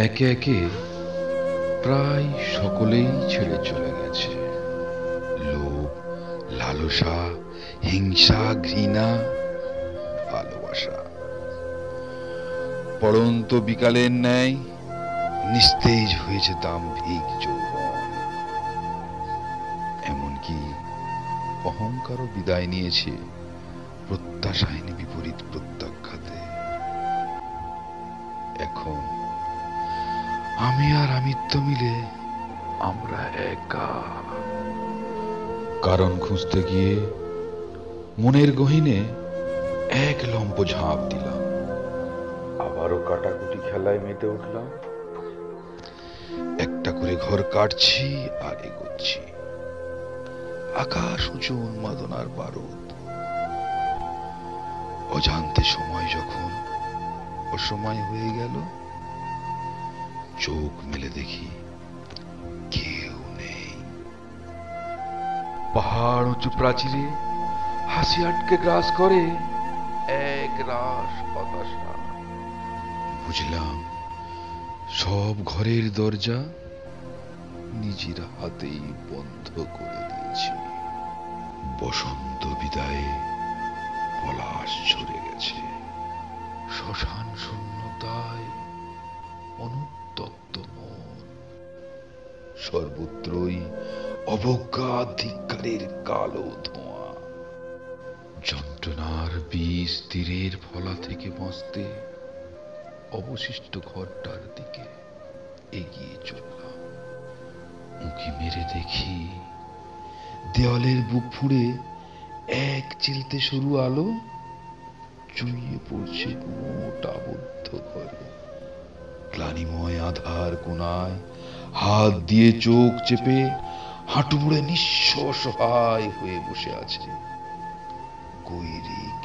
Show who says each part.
Speaker 1: একে একে প্রায় সকলেই ছেড়ে চলে গেছে। লোভ, লালসা, হিংসা, ঘৃণা, ভালোবাসা পড়ন্ত বিকালের ন্যায় নিস্তেজ হয়েছে দাম্ভিক যৌবন। এমনকি অহংকারও বিদায় নিয়েছে প্রত্যাশাহীন বিপরীত প্রত্যাখ্যাতে। এখন আমি আর আমিত্ব মিলে আমরা একা। কারণ খুঁজতে গিয়ে মনের গহীনে এক লম্ব ঝাঁপ দিলাম, আবারও কাটাকুটি খেলায় মেতে উঠলাম। একটা করে ঘর কাটছি আর এগোচ্ছি, আকাশ উঁচু উন্মাদনার বারুদ। অজান্তে সময় যখন অসময় হয়ে গেল, চোখ মেলে দেখি কেউ নেই। পাহাড় উঁচু প্রাচীরে হাসি আটকে গ্রাস করে এক রাস হতাশা। বুঝলাম সব ঘরের দরজা নিজের হাতেই বন্ধ করে দিয়েছি। বসন্ত বিদায়ে পলাশ ঝরে গেছে, শ্মশান শূন্যতায় অনুতপ্ত মন। সর্বত্রই অবজ্ঞা, ধিক্কারের কালো ধোঁয়া। যন্ত্রণার বিষ তীরের ফলা থেকে বাঁচতে অবশিষ্ট ঘরটার দিকে এগিয়ে চললাম। উঁকি মেরে দেখি দেওয়ালের বুক ফুঁড়ে এক চিলতে সরু আলো চুইয়ে পড়ছে মোটা আবদ্ধ ঘরে। গ্লানিময় আধার কোণায় হাত দিয়ে চোখ চেপে হাঁটু মুড়ে নিঃস্ব অসহায় হয়ে বসে আছে গৈরিক